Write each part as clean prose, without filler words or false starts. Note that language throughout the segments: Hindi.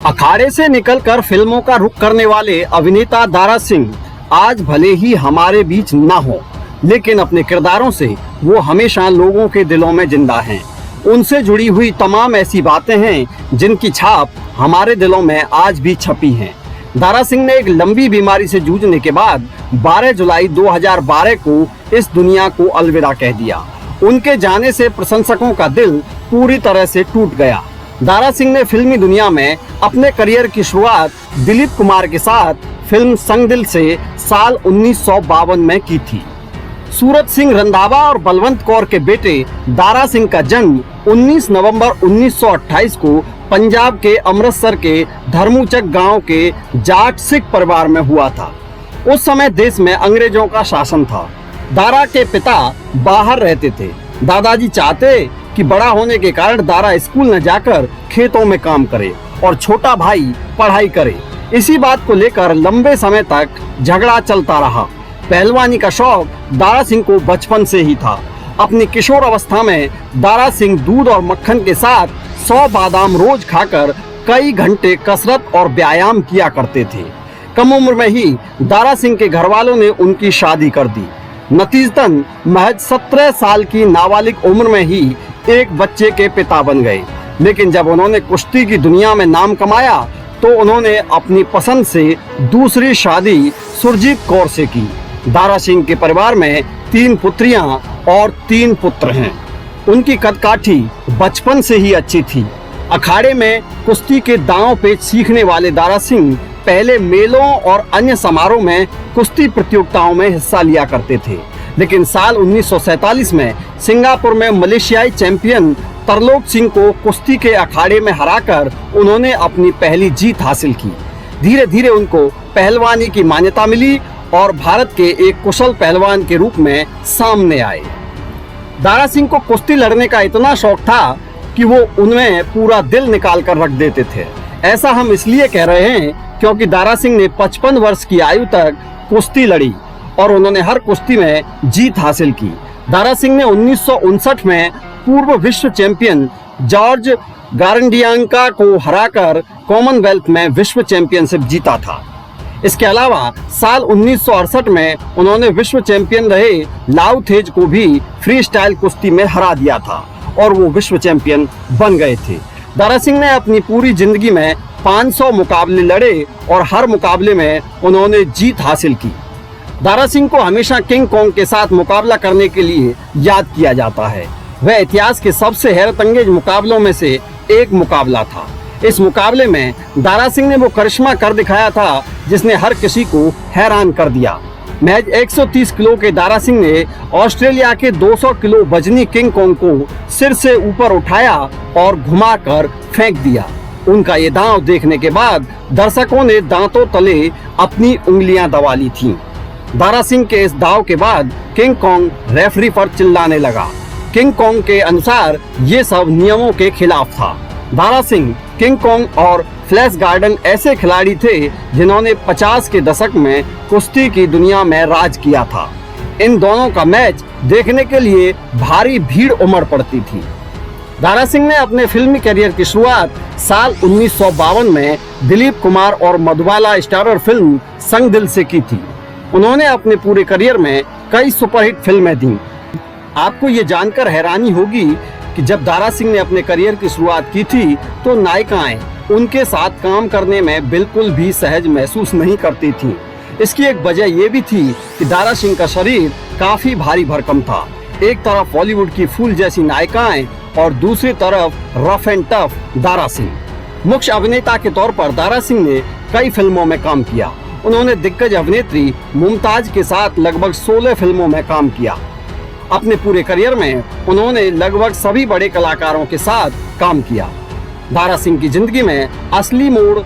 अखाड़े से निकलकर फिल्मों का रुख करने वाले अभिनेता दारा सिंह आज भले ही हमारे बीच न हो, लेकिन अपने किरदारों से वो हमेशा लोगों के दिलों में जिंदा हैं। उनसे जुड़ी हुई तमाम ऐसी बातें हैं जिनकी छाप हमारे दिलों में आज भी छपी हैं। दारा सिंह ने एक लंबी बीमारी से जूझने के बाद 12 जुलाई 2012 को इस दुनिया को अलविदा कह दिया। उनके जाने से प्रशंसकों का दिल पूरी तरह से टूट गया। दारा सिंह ने फिल्मी दुनिया में अपने करियर की शुरुआत दिलीप कुमार के साथ फिल्म संग दिल से साल 1952 में की थी। सूरत सिंह रंधावा और बलवंत कौर के बेटे दारा सिंह का जन्म 19 नवंबर 1928 को पंजाब के अमृतसर के धर्मूचक गांव के जाट सिख परिवार में हुआ था। उस समय देश में अंग्रेजों का शासन था। दारा के पिता बाहर रहते थे। दादाजी चाहते कि बड़ा होने के कारण दारा स्कूल न जाकर खेतों में काम करे और छोटा भाई पढ़ाई करे। इसी बात को लेकर लंबे समय तक झगड़ा चलता रहा। पहलवानी का शौक दारा सिंह को बचपन से ही था। अपनी किशोर अवस्था में दारा सिंह दूध और मक्खन के साथ 100 बादाम रोज खाकर कई घंटे कसरत और व्यायाम किया करते थे। कम उम्र में ही दारा सिंह के घर वालों ने उनकी शादी कर दी। नतीजतन महज 17 साल की नाबालिग उम्र में ही एक बच्चे के पिता बन गए। लेकिन जब उन्होंने कुश्ती की दुनिया में नाम कमाया तो उन्होंने अपनी पसंद से दूसरी शादी सुरजीत कौर से की। दारा सिंह के परिवार में 3 पुत्रियां और 3 पुत्र हैं। उनकी कदकाठी बचपन से ही अच्छी थी। अखाड़े में कुश्ती के दांव पेच सीखने वाले दारा सिंह पहले मेलों और अन्य समारोह में कुश्ती प्रतियोगिताओं में हिस्सा लिया करते थे। लेकिन साल 1947 में सिंगापुर में मलेशियाई चैंपियन तरलोक सिंह को कुश्ती के अखाड़े में हराकर उन्होंने अपनी पहली जीत हासिल की। धीरे धीरे उनको पहलवानी की मान्यता मिली और भारत के एक कुशल पहलवान के रूप में सामने आए। दारा सिंह को कुश्ती लड़ने का इतना शौक था कि वो उनमें पूरा दिल निकाल कर रख देते थे। ऐसा हम इसलिए कह रहे हैं क्योंकि दारा सिंह ने 55 वर्ष की आयु तक कुश्ती लड़ी और उन्होंने हर कुश्ती में जीत हासिल की। दारा सिंह ने 1959 में पूर्व विश्व चैंपियन जॉर्ज गारंडियांका को हराकर कॉमनवेल्थ में विश्व चैंपियनशिप जीता था। इसके अलावा साल 1968 में उन्होंने विश्व चैंपियन रहे लाउ थेज को भी फ्री स्टाइल कुश्ती में हरा दिया था और वो विश्व चैंपियन बन गए थे। दारा सिंह ने अपनी पूरी जिंदगी में 500 मुकाबले लड़े और हर मुकाबले में उन्होंने जीत हासिल की। दारा सिंह को हमेशा किंग कॉन्ग के साथ मुकाबला करने के लिए याद किया जाता है। वह इतिहास के सबसे हैरतअंगेज मुकाबलों में से एक मुकाबला था। इस मुकाबले में दारा सिंह ने वो करिश्मा कर दिखाया था जिसने हर किसी को हैरान कर दिया। महज 130 किलो के दारा सिंह ने ऑस्ट्रेलिया के 200 किलो वजनी किंग कॉन्ग को सिर से ऊपर उठाया और घुमाकर फेंक दिया। उनका ये दांव देखने के बाद दर्शकों ने दांतों तले अपनी उंगलियां दबा ली थीं। दारा सिंह के इस दाव के बाद किंग कॉन्ग रेफरी पर चिल्लाने लगा। किंग कॉन्ग के अनुसार ये सब नियमों के खिलाफ था। दारा सिंह, किंग कॉन्ग और फ्लैश गार्डन ऐसे खिलाड़ी थे जिन्होंने 50 के दशक में कुश्ती की दुनिया में राज किया था। इन दोनों का मैच देखने के लिए भारी भीड़ उमड़ पड़ती थी। दारा सिंह ने अपने फिल्मी करियर की शुरुआत साल 1952 में दिलीप कुमार और मधुबाला स्टारर फिल्म संग दिल से की थी। उन्होंने अपने पूरे करियर में कई सुपरहिट फिल्में दी। आपको ये जानकर हैरानी होगी कि जब दारा सिंह ने अपने करियर की शुरुआत की थी तो नायिकाएं उनके साथ काम करने में बिल्कुल भी सहज महसूस नहीं करती थीं। इसकी एक वजह ये भी थी कि दारा सिंह का शरीर काफी भारी भरकम था। एक तरफ बॉलीवुड की फूल जैसी नायिकाएं और दूसरी तरफ rough and tough Dara Singh. मुख्य अभिनेता के तौर पर दारा सिंह ने कई फिल्मों में काम किया। उन्होंने दिग्गज अभिनेत्री मुमताज के साथ लगभग 16 फिल्मों में काम किया। अपने पूरे करियर में उन्होंने लगभग सभी बड़े कलाकारों के साथ काम किया। दारा सिंह की जिंदगी में असली मोड़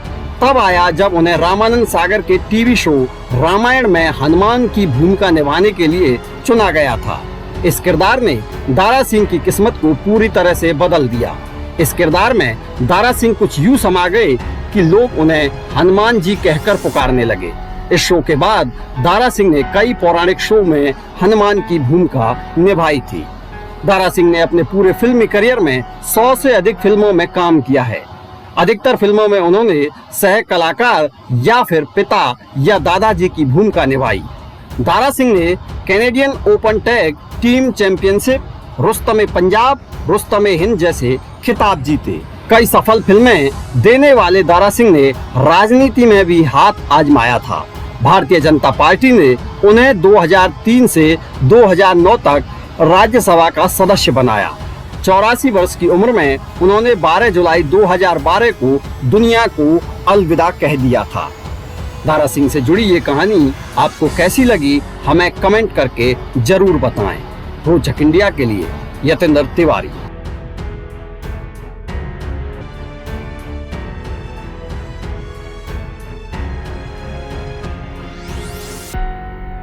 तब आया जब उन्हें रामानंद सागर के टीवी शो रामायण में हनुमान की भूमिका निभाने के लिए चुना गया था। इस किरदार ने दारा सिंह की किस्मत को पूरी तरह से बदल दिया। इस किरदार में दारा सिंह कुछ यूं समा गए कि लोग उन्हें हनुमान जी कहकर पुकारने लगे। इस शो के बाद दारा सिंह ने कई पौराणिक शो में हनुमान की भूमिका निभाई थी। दारा सिंह ने अपने पूरे फिल्मी करियर में 100 से अधिक फिल्मों में काम किया है। अधिकतर फिल्मों में उन्होंने सह कलाकार या फिर पिता या दादाजी की भूमिका निभाई। दारा सिंह ने Canadian open tag team championship, रुस्तमे पंजाब, रुस्तमे हिंद जैसे खिताब जीते। कई सफल फिल्में देने वाले दारा सिंह ने राजनीति में भी हाथ आजमाया था। भारतीय जनता पार्टी ने उन्हें 2003 से 2009 तक राज्यसभा का सदस्य बनाया। 84 वर्ष की उम्र में उन्होंने 12 जुलाई 2012 को दुनिया को अलविदा कह दिया था। दारा सिंह से जुड़ी ये कहानी आपको कैसी लगी, हमें कमेंट करके जरूर बताएं। रोचक इंडिया के लिए यतेंद्र तिवारी।